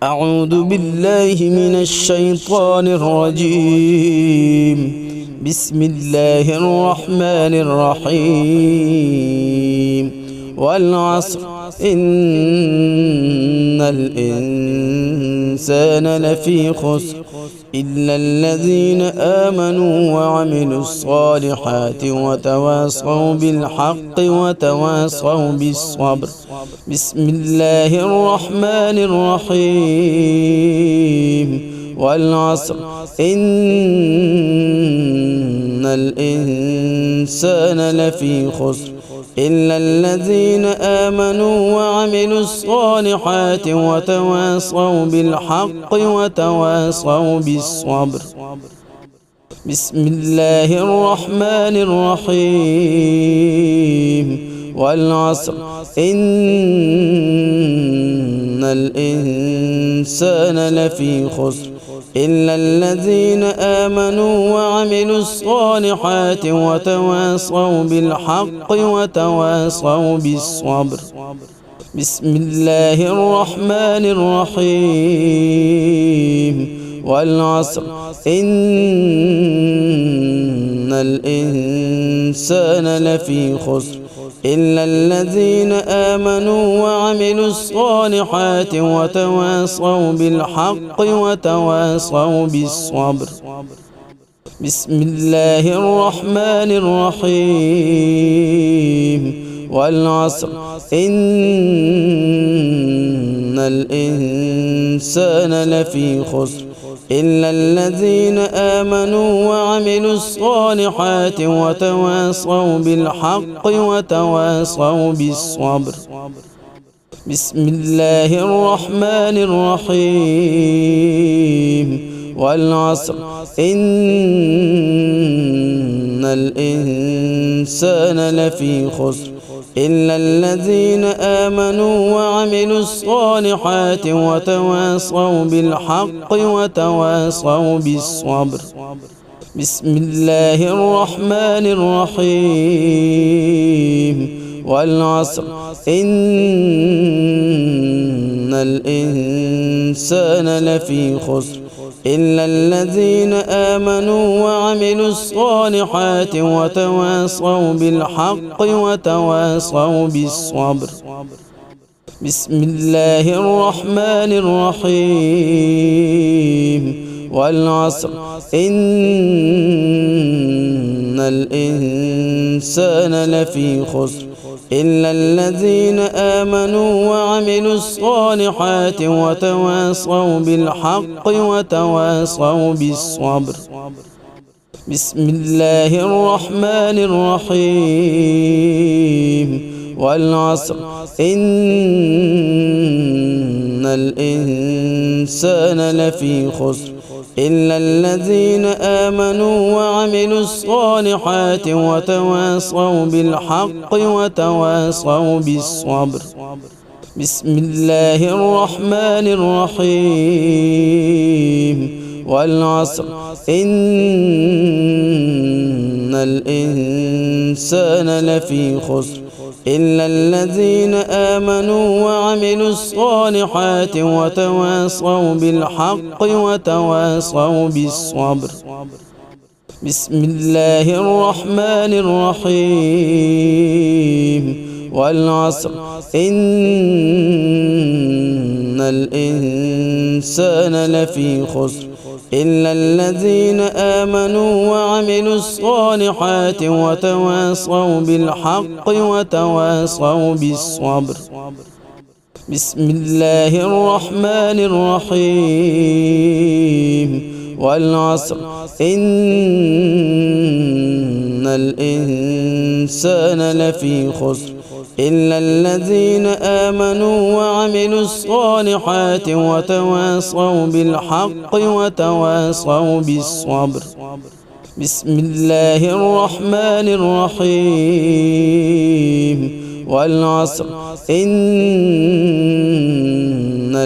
أعوذ بالله من الشيطان الرجيم. بسم الله الرحمن الرحيم. والعصر إن الإنسان لفي خسر إلا الذين آمنوا وعملوا الصالحات وتواصوا بالحق وتواصوا بالصبر. بسم الله الرحمن الرحيم. والعصر إن الإنسان لفي خسر إلا الذين آمنوا وعملوا الصالحات وتواصوا بالحق وتواصوا بالصبر. بسم الله الرحمن الرحيم. والعصر إن الإنسان لفي خسر إلا الذين آمنوا وعملوا الصالحات وتواصوا بالحق وتواصوا بالصبر. بسم الله الرحمن الرحيم. والعصر إن الإنسان لفي خسر إلا الذين آمنوا وعملوا الصالحات وتواصوا بالحق وتواصوا بالصبر. بسم الله الرحمن الرحيم. والعصر إن الإنسان لفي خسر إلا الذين آمنوا وعملوا الصالحات وتواصوا بالحق وتواصوا بالصبر. بسم الله الرحمن الرحيم. والعصر إن الإنسان لفي خسر إلا الذين آمنوا وعملوا الصالحات وتواصوا بالحق وتواصوا بالصبر. بسم الله الرحمن الرحيم. والعصر إن الإنسان لفي خسر إلا الذين آمنوا وعملوا الصالحات وتواصوا بالحق وتواصوا بالصبر. بسم الله الرحمن الرحيم. والعصر إن الإنسان لفي خسر إلا الذين آمنوا وعملوا الصالحات وتواصوا بالحق وتواصوا بالصبر. بسم الله الرحمن الرحيم. والعصر إن الإنسان لفي خسر إلا الذين آمنوا وعملوا الصالحات وتواصوا بالحق وتواصوا بالصبر. بسم الله الرحمن الرحيم. والعصر إن الإنسان لفي خسر إلا الذين آمنوا وعملوا الصالحات وتواصوا بالحق وتواصوا بالصبر. بسم الله الرحمن الرحيم. والعصر إن الإنسان لفي خسر إلا الذين آمنوا وعملوا الصالحات وتواصوا بالحق وتواصوا بالصبر. بسم الله الرحمن الرحيم. والعصر إن الإنسان لفي خسر إلا الذين آمنوا وعملوا الصالحات وتواصوا بالحق وتواصوا بالصبر. بسم الله الرحمن الرحيم. والعصر إن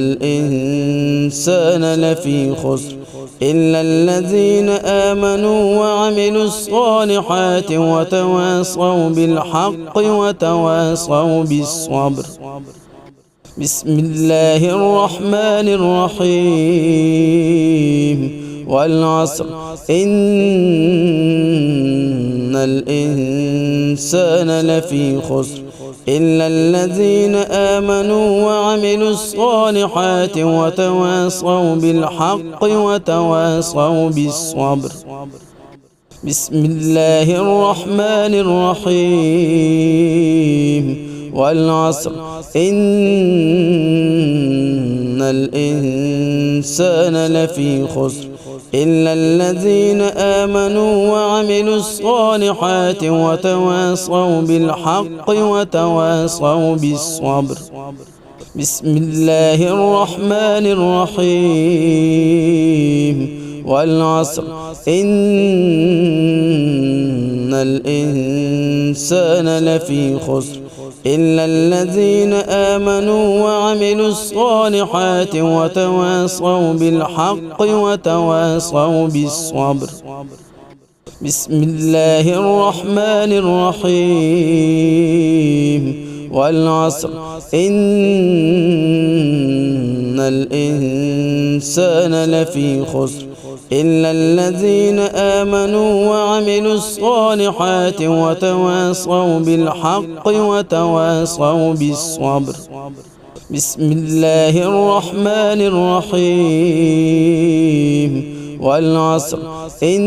الإنسان لفي خسر إلا الذين آمنوا وعملوا الصالحات وتواصوا بالحق وتواصوا بالصبر. بسم الله الرحمن الرحيم والعصر إن الإنسان لفي خسر إلا الذين آمنوا وعملوا الصالحات وتواصوا بالحق وتواصوا بالصبر. بسم الله الرحمن الرحيم والعصر إن الإنسان لفي خسر إلا الذين آمنوا وعملوا الصالحات وتواصوا بالحق وتواصوا بالصبر. بسم الله الرحمن الرحيم والعصر إن الإنسان لفي خسر إلا الذين آمنوا وعملوا الصالحات وتواصوا بالحق وتواصوا بالصبر. بسم الله الرحمن الرحيم والعصر إن الإنسان لفي خسر إلا الذين آمنوا وعملوا الصالحات وتواصوا بالحق وتواصوا بالصبر. بسم الله الرحمن الرحيم والعصر إن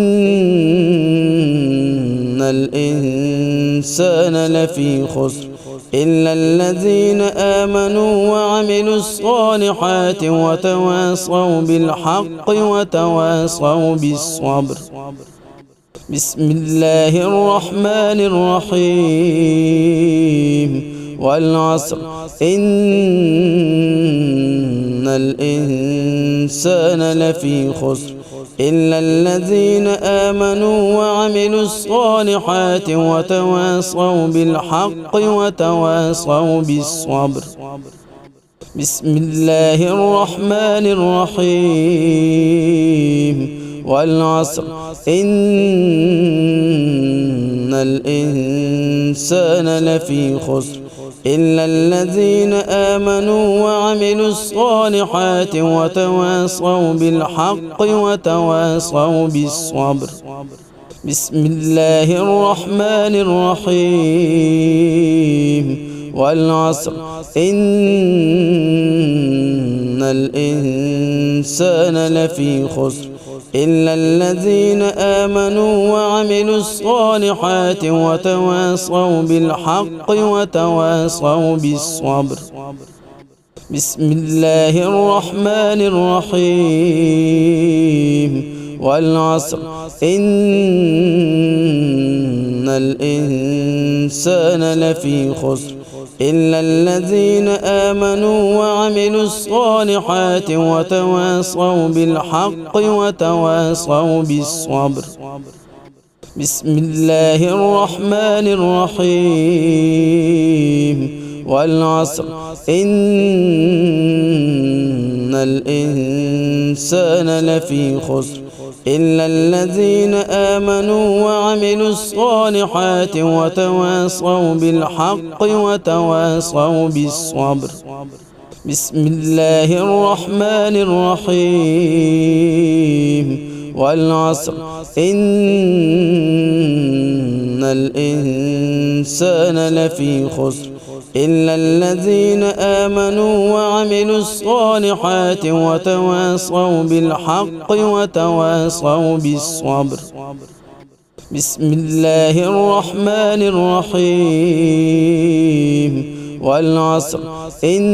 الإنسان لفي خسر إلا الذين آمنوا وعملوا الصالحات وتواصوا بالحق وتواصوا بالصبر. بسم الله الرحمن الرحيم والعصر إن الإنسان لفي خسر إلا الذين آمنوا وعملوا الصالحات وتواصوا بالحق وتواصوا بالصبر. بسم الله الرحمن الرحيم والعصر إن الإنسان لفي خسر إلا الذين آمنوا وعملوا الصالحات وتواصوا بالحق وتواصوا بالصبر. بسم الله الرحمن الرحيم والعصر إن الإنسان لفي خسر إلا الذين آمنوا وعملوا الصالحات وتواصوا بالحق وتواصوا بالصبر. بسم الله الرحمن الرحيم والعصر إن الإنسان لفي خسر إلا الذين آمنوا وعملوا الصالحات وتواصوا بالحق وتواصوا بالصبر. بسم الله الرحمن الرحيم والعصر إن الإنسان لفي خسر إلا الذين آمنوا وعملوا الصالحات وتواصوا بالحق وتواصوا بالصبر. بسم الله الرحمن الرحيم والعصر إن الإنسان لفي خسر إلا الذين آمنوا وعملوا الصالحات وتواصوا بالحق وتواصوا بالصبر. بسم الله الرحمن الرحيم والعصر إن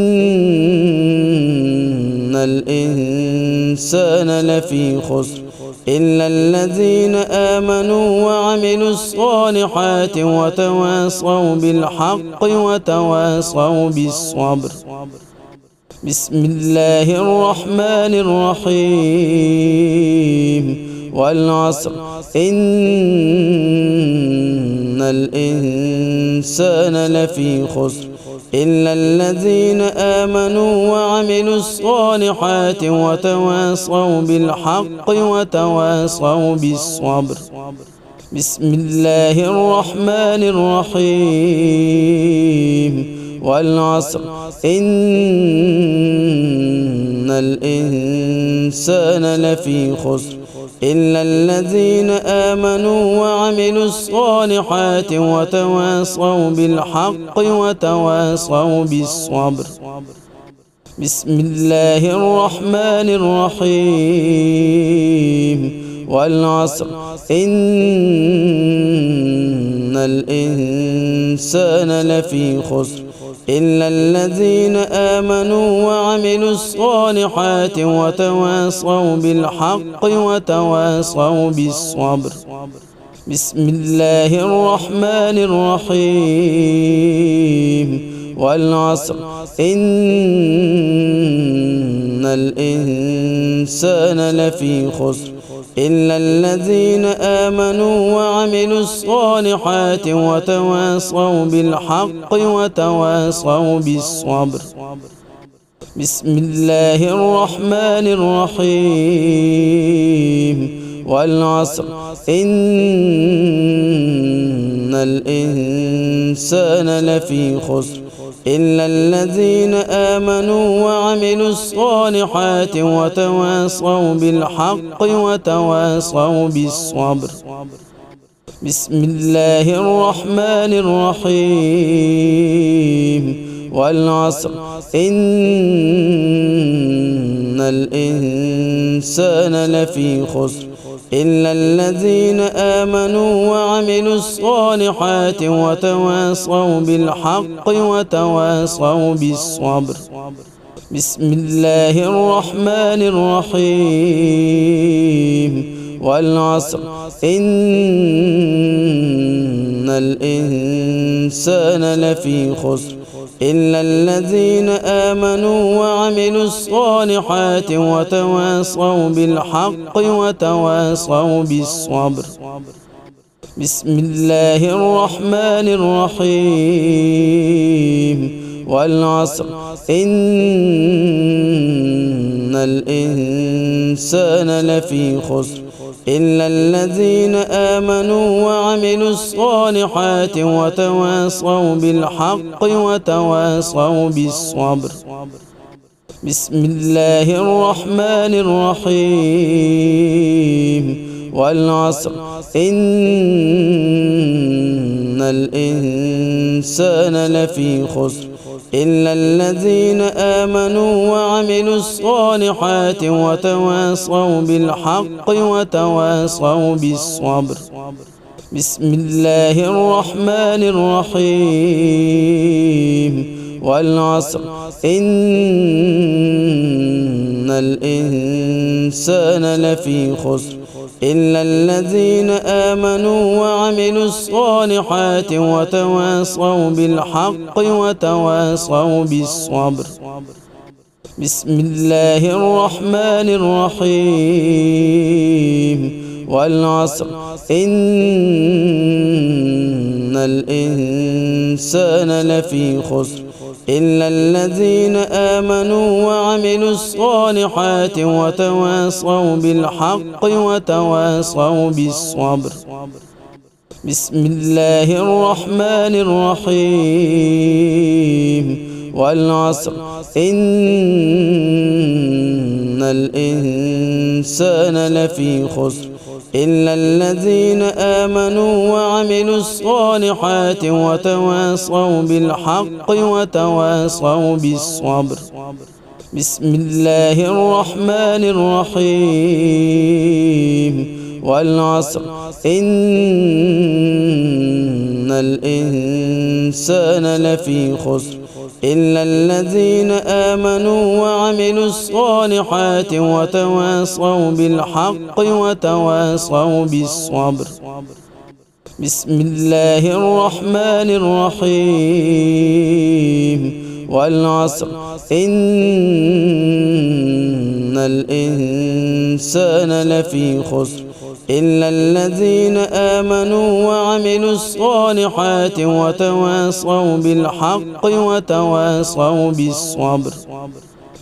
الإنسان لفي خسر إلا الذين آمنوا وعملوا الصالحات وتواصوا بالحق وتواصوا بالصبر. بسم الله الرحمن الرحيم والعصر إن الإنسان لفي خسر إلا الذين آمنوا وعملوا الصالحات وتواصوا بالحق وتواصوا بالصبر. بسم الله الرحمن الرحيم والعصر إن الإنسان لفي خسر إلا الذين آمنوا وعملوا الصالحات وتواصوا بالحق وتواصوا بالصبر. بسم الله الرحمن الرحيم. والعصر إن الإنسان لفي خسر إلا الذين آمنوا وعملوا الصالحات وتواصوا بالحق وتواصوا بالصبر. بسم الله الرحمن الرحيم. والعصر إن الإنسان لفي خسر إلا الذين آمنوا وعملوا الصالحات وتواصوا بالحق وتواصوا بالصبر. بسم الله الرحمن الرحيم. والعصر إن الإنسان لفي خسر إلا الذين آمنوا وعملوا الصالحات وتواصوا بالحق وتواصوا بالصبر. بسم الله الرحمن الرحيم. والعصر إن الإنسان لفي خسر إلا الذين آمنوا وعملوا الصالحات وتواصوا بالحق وتواصوا بالصبر. بسم الله الرحمن الرحيم. والعصر إن الإنسان لفي خسر إلا الذين آمنوا وعملوا الصالحات وتواصوا بالحق وتواصوا بالصبر. بسم الله الرحمن الرحيم. والعصر إن الإنسان لفي خسر إلا الذين آمنوا وعملوا الصالحات وتواصوا بالحق وتواصوا بالصبر. بسم الله الرحمن الرحيم. والعصر إن الإنسان لفي خسر إلا الذين آمنوا وعملوا الصالحات وتواصوا بالحق وتواصوا بالصبر. بسم الله الرحمن الرحيم. والعصر إن الإنسان لفي خسر إلا الذين آمنوا وعملوا الصالحات وتواصوا بالحق وتواصوا بالصبر. بسم الله الرحمن الرحيم. والعصر إن الإنسان لفي خسر إلا الذين آمنوا وعملوا الصالحات وتواصوا بالحق وتواصوا بالصبر. بسم الله الرحمن الرحيم. والعصر إن الإنسان لفي خسر إلا الذين آمنوا وعملوا الصالحات وتواصوا بالحق وتواصوا بالصبر. بسم الله الرحمن الرحيم. والعصر إن الإنسان لفي خسر إلا الذين آمنوا وعملوا الصالحات وتواصوا بالحق وتواصوا بالصبر. بسم الله الرحمن الرحيم. والعصر إن الإنسان لفي خسر إلا الذين آمنوا وعملوا الصالحات وتواصوا بالحق وتواصوا بالصبر.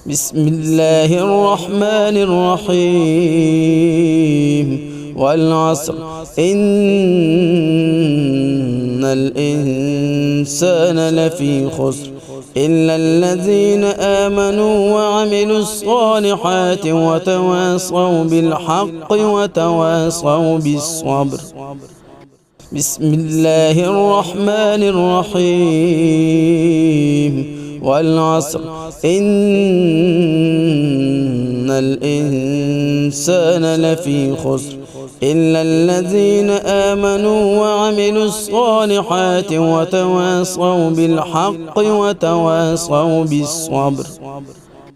بسم الله الرحمن الرحيم. والعصر إن الإنسان لفي خسر إلا الذين آمنوا وعملوا الصالحات وتواصوا بالحق وتواصوا بالصبر. بسم الله الرحمن الرحيم. والعصر إن الإنسان لفي خسر إلا الذين آمنوا وعملوا الصالحات وتواصوا بالحق وتواصوا بالصبر.